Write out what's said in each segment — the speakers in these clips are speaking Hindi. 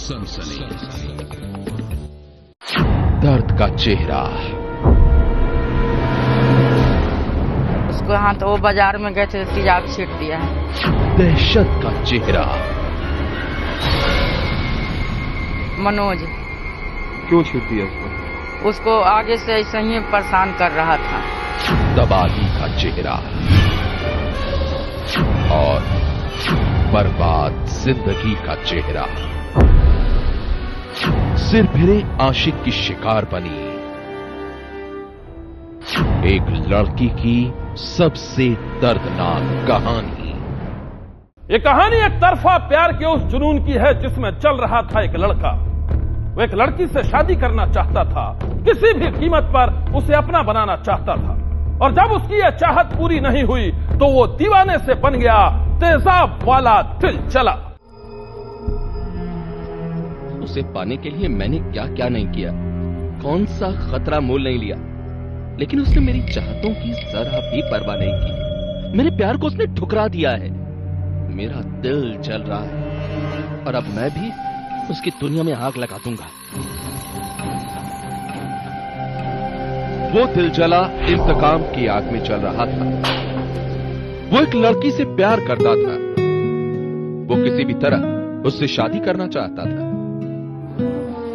सनसनी, दर्द का चेहरा। उसको हाँ तो वो बाजार में गए थे, तेजाब छीट दिया है। दहशत का चेहरा। मनोज। क्यों छीट दिया उसको? उसको आगे से ऐसे ही परेशान कर रहा था। तबाही का चेहरा और बर्बाद जिंदगी का चेहरा। सिर फिरे आशिक की शिकार बनी एक लड़की की सबसे दर्दनाक कहानी। ये कहानी एक तरफा प्यार के उस जुनून की है जिसमें चल रहा था एक लड़का। वो एक लड़की से शादी करना चाहता था, किसी भी कीमत पर उसे अपना बनाना चाहता था। और जब उसकी यह चाहत पूरी नहीं हुई तो वो दीवाने से बन गया तेजाब वाला दिल चला। उसे पाने के लिए मैंने क्या क्या नहीं किया, कौन सा खतरा मोल नहीं लिया, लेकिन उसने मेरी चाहतों की जरा भी परवाह नहीं की। मेरे प्यार को उसने ठुकरा दिया है। मेरा दिल जल रहा है और अब मैं भी उसकी दुनिया में आग लगा दूंगा। वो दिल जला इंतकाम की आग में चल रहा था। वो एक लड़की से प्यार करता था। वो किसी भी तरह उससे शादी करना चाहता था,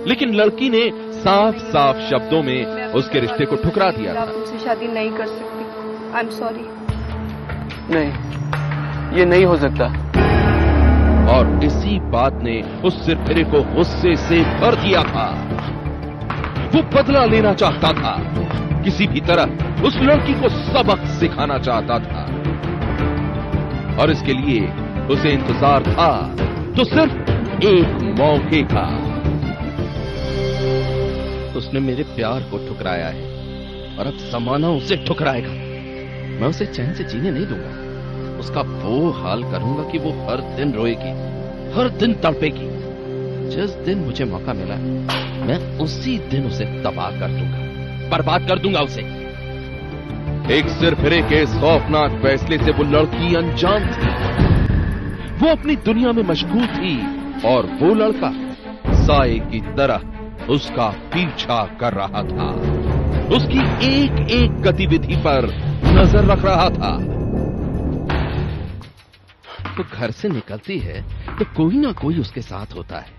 लेकिन लड़की ने साफ साफ शब्दों में उसके रिश्ते को ठुकरा दिया था। आप मुझसे शादी नहीं कर सकती। I am sorry. नहीं, ये नहीं हो सकता। और इसी बात ने उस सिरफिरे को गुस्से से भर दिया था। वो बदला लेना चाहता था, किसी भी तरह उस लड़की को सबक सिखाना चाहता था। और इसके लिए उसे इंतजार था तो सिर्फ एक मौके का। उसने मेरे प्यार को ठुकराया है और अब जमाना उसे ठुकराएगा। मैं उसे चैन से जीने नहीं दूंगा। उसका वो हाल करूंगा कि वो हर दिन रोएगी, हर दिन तड़पेगी। जिस दिन मुझे मौका मिला मैं उसी दिन उसे तबाह कर दूंगा, बर्बाद कर दूंगा उसे। एक सिरफिरे के खौफनाक फैसले से वो लड़की अनजान थी। वो अपनी दुनिया में मशगूल थी और वो लड़का साए की तरह उसका पीछा कर रहा था। उसकी एक एक गतिविधि पर नजर रख रहा था। वो घर से निकलती है तो कोई ना कोई उसके साथ होता है,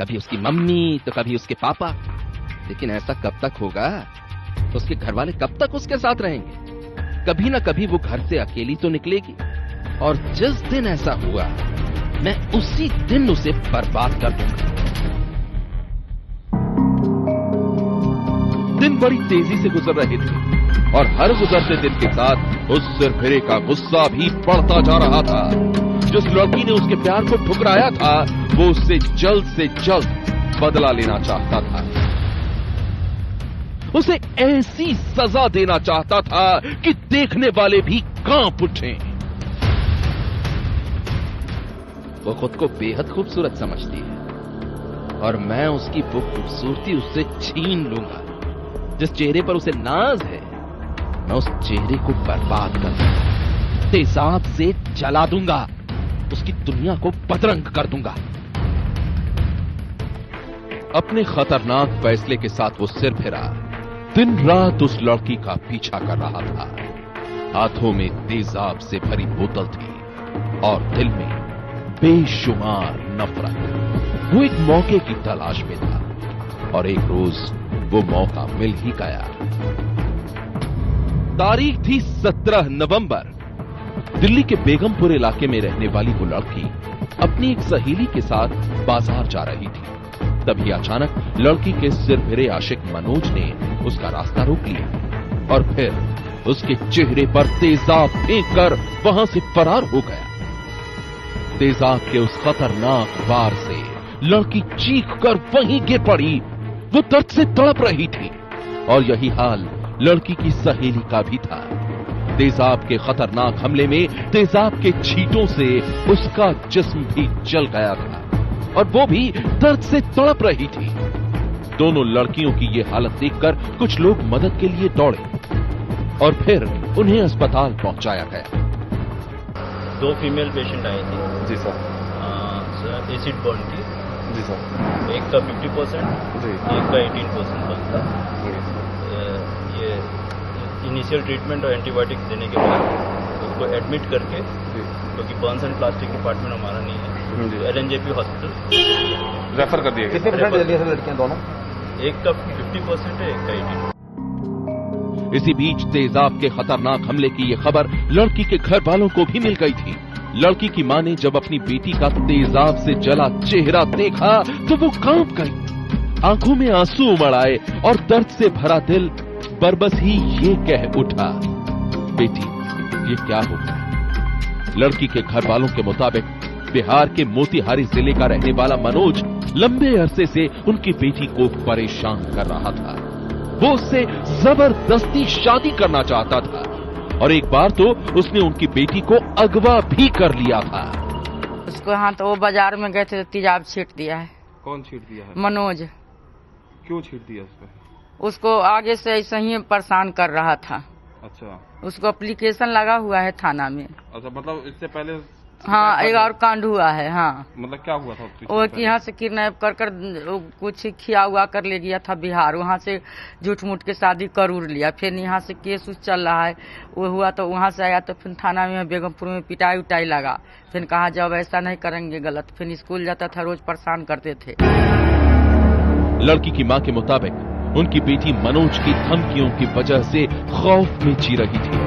कभी उसकी मम्मी तो कभी उसके पापा। लेकिन ऐसा कब तक होगा? उसके घर वाले कब तक उसके साथ रहेंगे? कभी ना कभी वो घर से अकेली तो निकलेगी। और जिस दिन ऐसा हुआ मैं उसी दिन उसे बर्बाद कर दूंगा। दिन बड़ी तेजी से गुजर रहे थे और हर गुजरते दिन के साथ उस सिरफिरे का गुस्सा भी बढ़ता जा रहा था। जिस लड़की ने उसके प्यार को ठुकराया था वो उससे जल्द से जल्द बदला लेना चाहता था। उसे ऐसी सजा देना चाहता था कि देखने वाले भी कांप उठें। वो खुद को बेहद खूबसूरत समझती है और मैं उसकी वो खूबसूरती उससे छीन लूंगा। जिस चेहरे पर उसे नाज है मैं उस चेहरे को बर्बाद कर दूंगा, तेजाब से जला दूंगा, उसकी दुनिया को बदरंग कर दूंगा। अपने खतरनाक फैसले के साथ वो सिर फिरा दिन रात उस लड़की का पीछा कर रहा था। हाथों में तेजाब से भरी बोतल थी और दिल में बेशुमार नफरत। वो एक मौके की तलाश में था और एक रोज वो मौका मिल ही गया। तारीख थी 17 नवंबर। दिल्ली के बेगमपुर इलाके में रहने वाली वो लड़की अपनी एक सहेली के साथ बाजार जा रही थी। तभी अचानक लड़की के सिरफिरे आशिक मनोज ने उसका रास्ता रोक लिया और फिर उसके चेहरे पर तेजाब फेंककर वहां से फरार हो गया। तेजाब के उस खतरनाक वार से लड़की चीखकर वहीं गिर पड़ी। वो दर्द से तड़प रही थी और यही हाल लड़की की सहेली का भी था। तेजाब के खतरनाक हमले में तेजाब के छींटों से उसका जिस्म भी जल गया था और वो भी दर्द से तड़प रही थी। दोनों लड़कियों की ये हालत देखकर कुछ लोग मदद के लिए दौड़े और फिर उन्हें अस्पताल पहुंचाया गया। 2 फीमेल पेशेंट आए थे। जी सर। सर एसिड बर्न की जी सर। एक का 50%, जी। एक का 18% बनता है। ये इनिशियल ट्रीटमेंट और एंटीबायोटिक देने के बाद उसको एडमिट करके, क्योंकि बर्न्स एंड प्लास्टिक डिपार्टमेंट हमारा नहीं है, तो LNJP हॉस्पिटल रेफर कर दिया गया। कितने परसेंट जली है सर लड़कियां दोनों? एक का 50% है, एक का 18%। इसी बीच तेजाब के खतरनाक हमले की ये खबर लड़की के घर वालों को भी मिल गई थी। लड़की की मां ने जब अपनी बेटी का तेजाब से जला चेहरा देखा तो वो कांप गई। आंखों में आंसू उमड़ आए और दर्द से भरा दिल बरबस ही ये कह उठा, बेटी ये क्या हो गया? लड़की के घर वालों के मुताबिक बिहार के मोतिहारी जिले का रहने वाला मनोज लंबे अरसे से उनकी बेटी को परेशान कर रहा था। वो उससे जबरदस्ती शादी करना चाहता था और एक बार तो उसने उनकी बेटी को अगवा भी कर लिया था। उसको हाँ तो वो बाजार में गए थे तो तेजाब छीट दिया है। कौन छीट दिया है? मनोज। क्यों छीट दिया उसको? उसको आगे से ऐसे ही परेशान कर रहा था। अच्छा। उसको एप्लीकेशन लगा हुआ है थाना में। अच्छा, मतलब इससे पहले? हाँ, एक और कांड हुआ है। हाँ, मतलब क्या हुआ था? वो कि यहाँ से किडनैप कर कुछ खिया हुआ कर ले गया था बिहार, वहाँ से झूठ मूठ के शादी कर उड़ लिया। फिर यहाँ से केस उस चल रहा है, वो हुआ तो वहाँ से आया तो फिर थाना में बेगमपुर में पिटाई उटाई लगा। फिर कहा जब ऐसा नहीं करेंगे गलत। फिर स्कूल जाता था, रोज परेशान करते थे। लड़की की मां के मुताबिक उनकी बेटी मनोज की धमकियों की वजह से खौफ में जी रही थी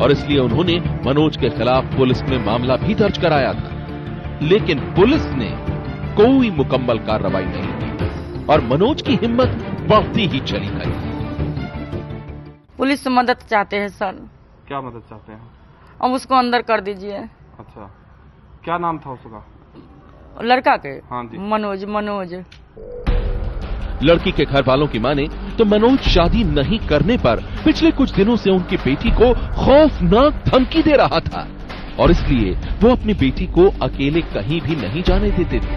और इसलिए उन्होंने मनोज के खिलाफ पुलिस में मामला भी दर्ज कराया था। लेकिन पुलिस ने कोई मुकम्मल कार्रवाई नहीं की और मनोज की हिम्मत बढ़ती ही चली गई। पुलिस से मदद चाहते हैं सर। क्या मदद चाहते हैं? अब उसको अंदर कर दीजिए। अच्छा, क्या नाम था उसका? लड़का के? हाँ जी। मनोज। लड़की के घर वालों की माने तो मनोज शादी नहीं करने पर पिछले कुछ दिनों से उनकी बेटी को खौफनाक धमकी दे रहा था और इसलिए वो अपनी बेटी को अकेले कहीं भी नहीं जाने देते थे।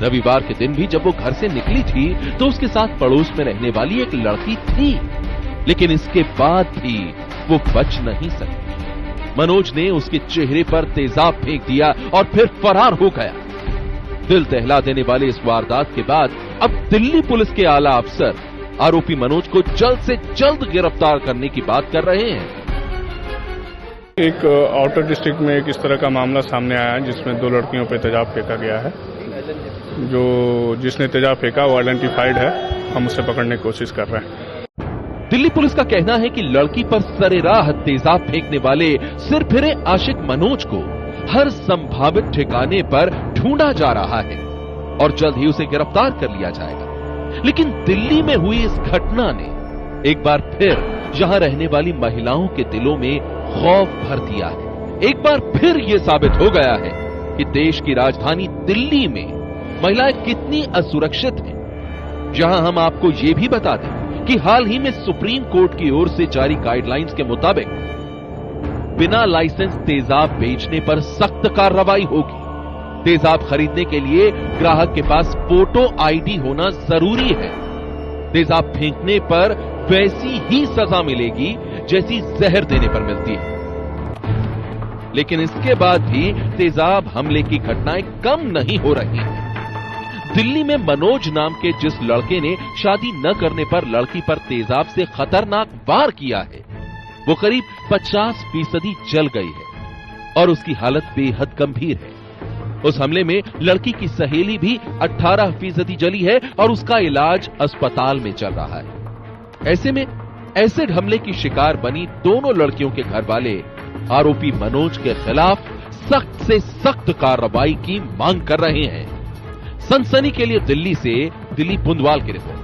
रविवार के दिन भी जब वो घर से निकली थी तो उसके साथ पड़ोस में रहने वाली एक लड़की थी, लेकिन इसके बाद भी वो बच नहीं सकी। मनोज ने उसके चेहरे पर तेजाब फेंक दिया और फिर फरार हो गया। दिल दहला देने वाले इस वारदात के बाद अब दिल्ली पुलिस के आला अफसर आरोपी मनोज को जल्द से जल्द गिरफ्तार करने की बात कर रहे हैं। एक आउटर डिस्ट्रिक्ट में एक इस तरह का मामला सामने आया है जिसमें 2 लड़कियों पर तेजाब फेंका गया है। जिसने तेजाब फेंका वो आइडेंटिफाइड है, हम उसे पकड़ने की कोशिश कर रहे हैं। दिल्ली पुलिस का कहना है कि लड़की पर सरेराह तेजाब फेंकने वाले सिर फिरे आशिक मनोज को हर संभावित ठिकाने पर ढूंढा जा रहा है और जल्द ही उसे गिरफ्तार कर लिया जाएगा। लेकिन दिल्ली में हुई इस घटना ने एक बार फिर यहां रहने वाली महिलाओं के दिलों में खौफ भर दिया है। एक बार फिर यह साबित हो गया है कि देश की राजधानी दिल्ली में महिलाएं कितनी असुरक्षित हैं। जहां हम आपको ये भी बता दें कि हाल ही में सुप्रीम कोर्ट की ओर से जारी गाइडलाइंस के मुताबिक बिना लाइसेंस तेजाब बेचने पर सख्त कार्रवाई होगी। तेजाब खरीदने के लिए ग्राहक के पास फोटो आईडी होना जरूरी है। तेजाब फेंकने पर वैसी ही सजा मिलेगी जैसी जहर देने पर मिलती है। लेकिन इसके बाद भी तेजाब हमले की घटनाएं कम नहीं हो रही हैं। दिल्ली में मनोज नाम के जिस लड़के ने शादी न करने पर लड़की पर तेजाब से खतरनाक वार किया है, वो करीब 50% जल गई है और उसकी हालत बेहद गंभीर है। उस हमले में लड़की की सहेली भी 18% जली है और उसका इलाज अस्पताल में चल रहा है। ऐसे में एसिड हमले की शिकार बनी दोनों लड़कियों के घर वाले आरोपी मनोज के खिलाफ सख्त से सख्त कार्रवाई की मांग कर रहे हैं। सनसनी के लिए दिल्ली से दिलीप बुंदवाल की रिपोर्ट।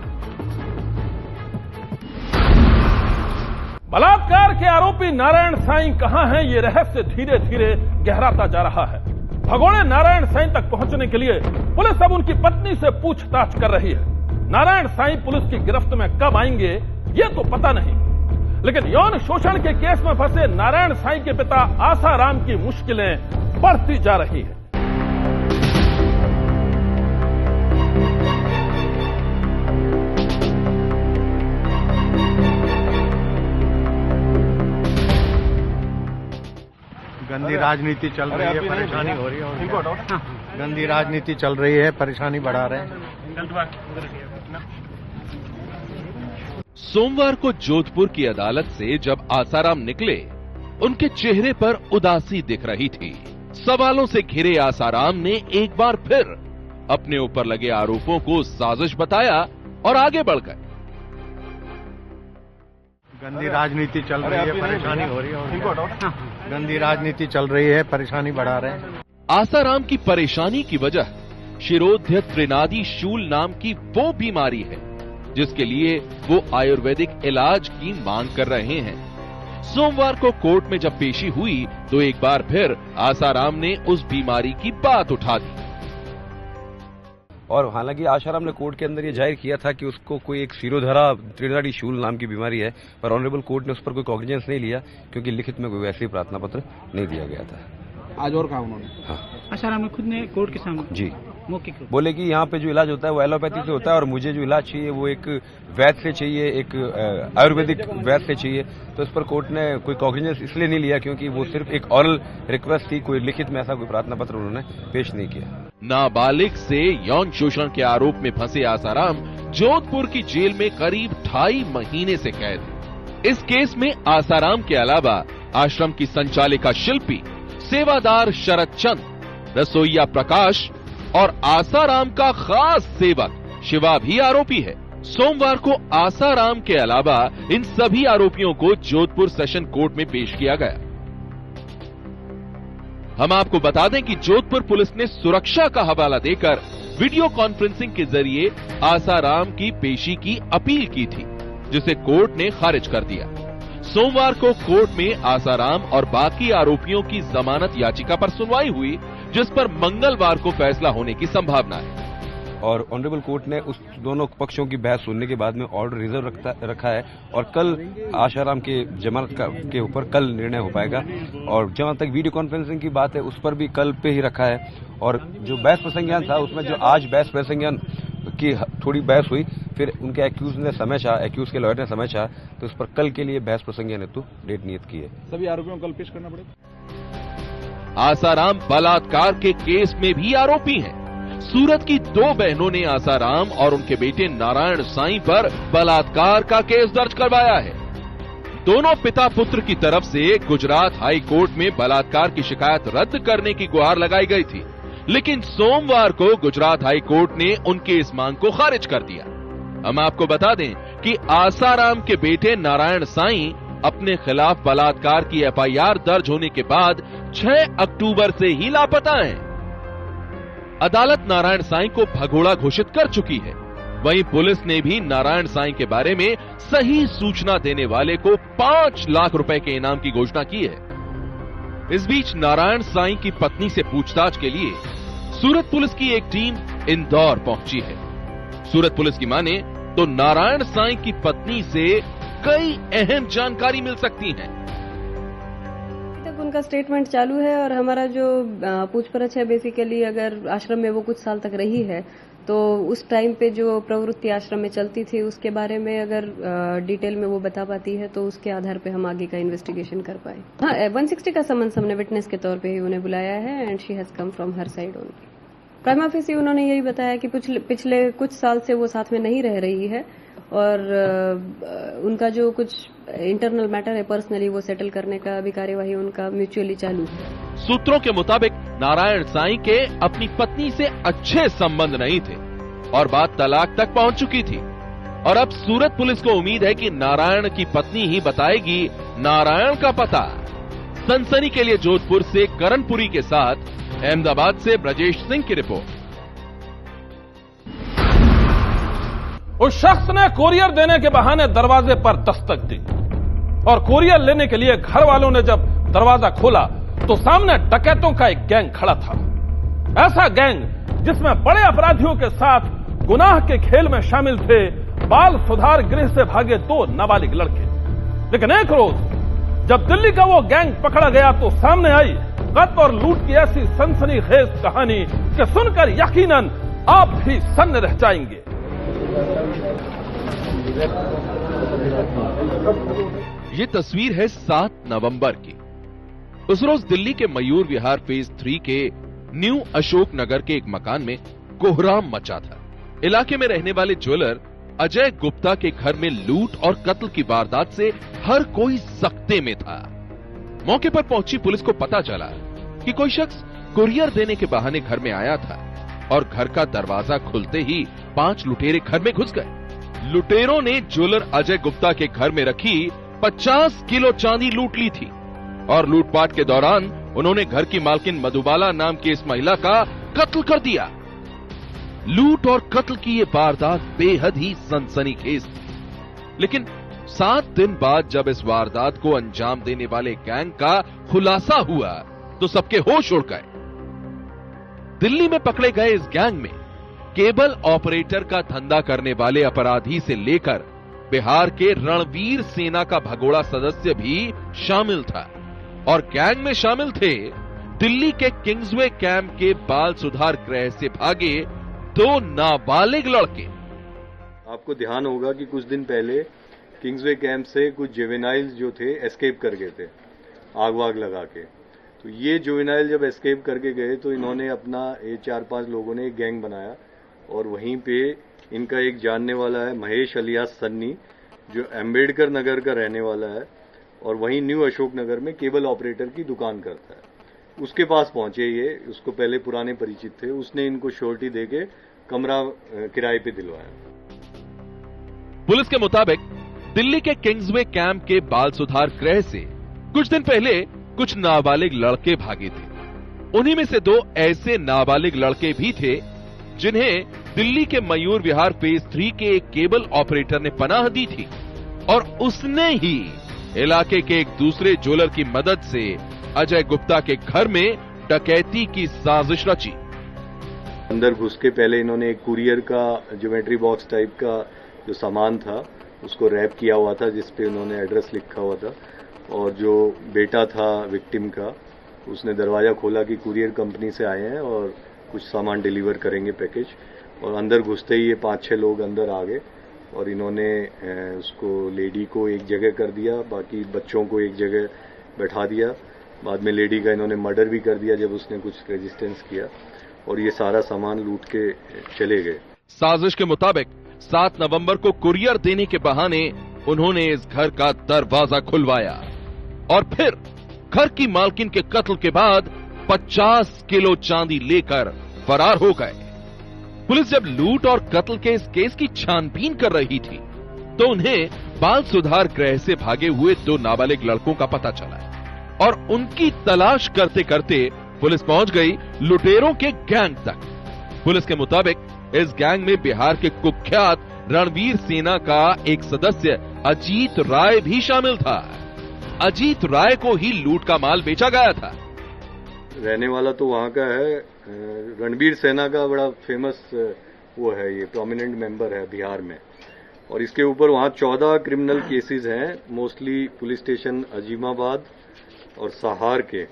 बलात्कार के आरोपी नारायण साईं कहां हैं, ये रहस्य धीरे धीरे गहराता जा रहा है। भगोड़े नारायण साईं तक पहुंचने के लिए पुलिस अब उनकी पत्नी से पूछताछ कर रही है। नारायण साईं पुलिस की गिरफ्त में कब आएंगे ये तो पता नहीं, लेकिन यौन शोषण के केस में फंसे नारायण साईं के पिता आसाराम की मुश्किलें बढ़ती जा रही है। गंदी राजनीति चल रही है, परेशानी हो रही है। गंदी राजनीति चल रही है, परेशानी बढ़ा रहे हैं। सोमवार को जोधपुर की अदालत से जब आसाराम निकले, उनके चेहरे पर उदासी दिख रही थी। सवालों से घिरे आसाराम ने एक बार फिर अपने ऊपर लगे आरोपों को साजिश बताया और आगे बढ़ गए। गंदी राजनीति चल रही है, परेशानी हो रही है। गंदी राजनीति चल रही है, परेशानी बढ़ा रहे हैं। आसाराम की परेशानी की वजह शिरोध्य त्रिनादी शूल नाम की वो बीमारी है जिसके लिए वो आयुर्वेदिक इलाज की मांग कर रहे हैं। सोमवार को कोर्ट में जब पेशी हुई तो एक बार फिर आसाराम ने उस बीमारी की बात उठा दी। और हालांकि आसाराम ने कोर्ट के अंदर ये जाहिर किया था कि उसको कोई एक शिरोधरा त्रिनाड़ी शूल नाम की बीमारी है, पर ऑनरेबल कोर्ट ने उस पर कोई कॉग्निजेंस नहीं लिया क्योंकि लिखित में कोई वैसे ही प्रार्थना पत्र नहीं दिया गया था। आज और कहा उन्होंने? हाँ, आसाराम ने खुद ने कोर्ट के सामने जी मौके बोले कि यहाँ पे जो इलाज होता है वो एलोपैथी से होता है और मुझे जो इलाज चाहिए वो एक वैद्य से चाहिए, एक आयुर्वेदिक वैद्य से चाहिए। तो इस पर कोर्ट ने कोई कॉग्निजेंस इसलिए नहीं लिया क्योंकि वो सिर्फ एक ऑरल रिक्वेस्ट थी, कोई लिखित में ऐसा कोई प्रार्थना पत्र उन्होंने पेश नहीं किया। नाबालिग से यौन शोषण के आरोप में फंसे आसाराम जोधपुर की जेल में करीब 2.5 महीने से कैद है। इस केस में आसाराम के अलावा आश्रम की संचालिका शिल्पी, सेवादार शरद चंद, रसोईया प्रकाश और आसाराम का खास सेवक शिवा भी आरोपी है। सोमवार को आसाराम के अलावा इन सभी आरोपियों को जोधपुर सेशन कोर्ट में पेश किया गया। हम आपको बता दें कि जोधपुर पुलिस ने सुरक्षा का हवाला देकर वीडियो कॉन्फ्रेंसिंग के जरिए आसाराम की पेशी की अपील की थी, जिसे कोर्ट ने खारिज कर दिया। सोमवार को कोर्ट में आसाराम और बाकी आरोपियों की जमानत याचिका पर सुनवाई हुई, जिस पर मंगलवार को फैसला होने की संभावना है। और ऑनरेबल कोर्ट ने उस दोनों पक्षों की बहस सुनने के बाद में ऑर्डर रिजर्व रखा है और कल आसाराम के जमानत के ऊपर कल निर्णय हो पाएगा। और जहां तक वीडियो कॉन्फ्रेंसिंग की बात है उस पर भी कल पे ही रखा है। और जो बहस प्रसंज्ञान था उसमें जो आज बहस प्रसंज्ञान की थोड़ी बहस हुई, फिर उनके एक्यूज ने समय चाहा, एक्यूज के लॉयर ने समय चाहा, तो इस पर कल के लिए बहस प्रसंज्ञान हेतु डेट नियत की है। सभी आरोपियों को कल पेश करना पड़ेगा। आसाराम बलात्कार के केस में भी आरोपी हैं। सूरत की 2 बहनों ने आसाराम और उनके बेटे नारायण साईं पर बलात्कार का केस दर्ज करवाया है। दोनों पिता पुत्र की तरफ से गुजरात हाई कोर्ट में बलात्कार की शिकायत रद्द करने की गुहार लगाई गई थी, लेकिन सोमवार को गुजरात हाई कोर्ट ने उनकी इस मांग को खारिज कर दिया। हम आपको बता दें कि आसाराम के बेटे नारायण साईं अपने खिलाफ बलात्कार की एफआईआर दर्ज होने के बाद 6 अक्टूबर से ही लापता हैं। अदालत नारायण साईं को भगोड़ा घोषित कर चुकी है। वहीं पुलिस ने भी नारायण साईं के बारे में सही सूचना देने वाले को 5 लाख रुपए के इनाम की घोषणा की है। इस बीच नारायण साईं की पत्नी से पूछताछ के लिए सूरत पुलिस की एक टीम इंदौर पहुंची है। सूरत पुलिस की माने तो नारायण साईं की पत्नी से कई अहम जानकारी मिल सकती है। तक उनका स्टेटमेंट चालू है और हमारा जो पूछपरछ है, बेसिकली अगर आश्रम में वो कुछ साल तक रही है तो उस टाइम पे जो प्रवृत्ति आश्रम में चलती थी उसके बारे में अगर डिटेल में वो बता पाती है तो उसके आधार पे हम आगे का इन्वेस्टिगेशन कर पाए। हाँ, 160 का समन्स हमने विटनेस के तौर पे ही उन्हें बुलाया है and she has come from her side only. Prima facie उन्होंने यही बताया कि पिछले कुछ साल से वो साथ में नहीं रह रही है और उनका जो कुछ इंटरनल मैटर है पर्सनली वो सेटल करने का भी कार्यवाही उनका म्यूचुअली चालू है। सूत्रों के मुताबिक नारायण साईं के अपनी पत्नी से अच्छे संबंध नहीं थे और बात तलाक तक पहुंच चुकी थी। और अब सूरत पुलिस को उम्मीद है कि नारायण की पत्नी ही बताएगी नारायण का पता। सनसनी के लिए जोधपुर से करणपुरी के साथ अहमदाबाद से ब्रजेश सिंह की रिपोर्ट। उस शख्स ने कोरियर देने के बहाने दरवाजे पर दस्तक दी और कोरियर लेने के लिए घर वालों ने जब दरवाजा खोला तो सामने डकैतों का एक गैंग खड़ा था। ऐसा गैंग जिसमें बड़े अपराधियों के साथ गुनाह के खेल में शामिल थे बाल सुधार गृह से भागे 2 नाबालिग लड़के। लेकिन एक रोज जब दिल्ली का वो गैंग पकड़ा गया तो सामने आई कत्ल और लूट की ऐसी सनसनीखेज कहानी कि सुनकर यकीनन आप भी सन्न रह जाएंगे। ये तस्वीर है 7 नवंबर की। उस रोज दिल्ली के मयूर विहार फेज 3 के न्यू अशोक नगर के एक मकान में कोहराम मचा था। इलाके में रहने वाले ज्वेलर अजय गुप्ता के घर में लूट और कत्ल की वारदात से हर कोई सख्ते में था। मौके पर पहुंची पुलिस को पता चला कि कोई शख्स कुरियर देने के बहाने घर में आया था और घर का दरवाजा खुलते ही 5 लुटेरे घर में घुस गए। लुटेरों ने ज्वेलर अजय गुप्ता के घर में रखी 50 किलो चांदी लूट ली थी और लूटपाट के दौरान उन्होंने घर की मालकिन मधुबाला नाम की इस महिला का कत्ल कर दिया। लूट और कत्ल की ये वारदात बेहद ही सनसनीखेज थी। लेकिन 7 दिन बाद जब इस वारदात को अंजाम देने वाले गैंग का खुलासा हुआ तो सबके होश उड़ गए। दिल्ली में पकड़े गए इस गैंग में केबल ऑपरेटर का धंधा करने वाले अपराधी से लेकर बिहार के रणवीर सेना का भगोड़ा सदस्य भी शामिल था और गैंग में शामिल थे दिल्ली के किंग्सवे कैंप के बाल सुधार गृह से भागे 2 नाबालिग लड़के। आपको ध्यान होगा कि कुछ दिन पहले किंग्सवे कैंप से कुछ जुवेनाइल्स जो थे एस्केप कर गए थे आग वाग लगा के। तो ये जुवेनाइल जब एस्केप करके गए तो इन्होंने अपना 4-5 लोगों ने एक गैंग बनाया और वहीं पे इनका एक जानने वाला है महेश अलियास सन्नी जो अम्बेडकर नगर का रहने वाला है और वहीं न्यू अशोक नगर में केबल ऑपरेटर की दुकान करता है। उसके पास पहुंचे ये, उसको पहले पुराने परिचित थे, उसने इनको श्योरिटी देके कमरा किराए पे दिलवाया। पुलिस के मुताबिक दिल्ली के किंग्सवे कैंप के बाल सुधार गृह से कुछ दिन पहले कुछ नाबालिग लड़के भागे थे। उन्हीं में से 2 ऐसे नाबालिग लड़के भी थे जिन्हें दिल्ली के मयूर विहार फेज 3 के एक केबल ऑपरेटर ने पनाह दी थी और उसने ही इलाके के एक दूसरे ज्वेलर की मदद से अजय गुप्ता के घर में डकैती की साजिश रची। अंदर घुस के पहले इन्होंने एक कुरियर का ज्योमेट्री बॉक्स टाइप का जो सामान था उसको रैप किया हुआ था जिसपे उन्होंने एड्रेस लिखा हुआ था और जो बेटा था विक्टिम का उसने दरवाजा खोला कि कुरियर कंपनी से आए हैं और कुछ सामान डिलीवर करेंगे पैकेज, और अंदर घुसते ही ये 5-6 लोग अंदर आ गए और इन्होंने उसको लेडी को एक जगह कर दिया, बाकी बच्चों को एक जगह बैठा दिया। बाद में लेडी का इन्होंने मर्डर भी कर दिया जब उसने कुछ रेजिस्टेंस किया और ये सारा सामान लूट के चले गए। साजिश के मुताबिक 7 नवंबर को कुरियर देने के बहाने उन्होंने इस घर का दरवाजा खुलवाया और फिर घर की मालकिन के कत्ल के बाद 50 किलो चांदी लेकर फरार हो गए। पुलिस जब लूट और कत्ल के इस केस की छानबीन कर रही थी तो उन्हें बाल सुधार गृह से भागे हुए 2 नाबालिग लड़कों का पता चला और उनकी तलाश करते करते पुलिस पहुंच गई लुटेरों के गैंग तक। पुलिस के मुताबिक इस गैंग में बिहार के कुख्यात रणवीर सेना का एक सदस्य अजीत राय भी शामिल था। अजीत राय को ही लूट का माल बेचा गया था। रहने वाला तो वहां का है, रणवीर सेना का बड़ा फेमस वो है, ये प्रोमिनेंट मेंबर है बिहार में और इसके ऊपर वहां 14 क्रिमिनल केसेस हैं, मोस्टली पुलिस स्टेशन अजीमाबाद और सहार के,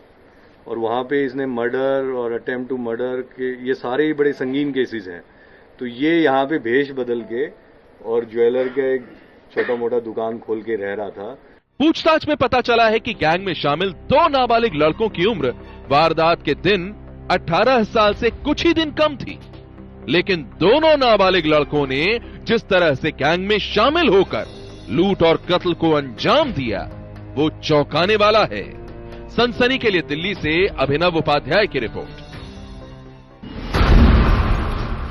और वहां पे इसने मर्डर और अटेम्प्ट टू मर्डर के ये सारे ही बड़े संगीन केसेस हैं। तो ये यहाँ पे भेष बदल के और ज्वेलर के एक छोटा मोटा दुकान खोल के रह रहा था। पूछताछ में पता चला है कि गैंग में शामिल 2 नाबालिग लड़कों की उम्र वारदात के दिन 18 साल से कुछ ही दिन कम थी, लेकिन दोनों नाबालिग लड़कों ने जिस तरह से गैंग में शामिल होकर लूट और कत्ल को अंजाम दिया वो चौंकाने वाला है। सनसनी के लिए दिल्ली से अभिनव उपाध्याय की रिपोर्ट।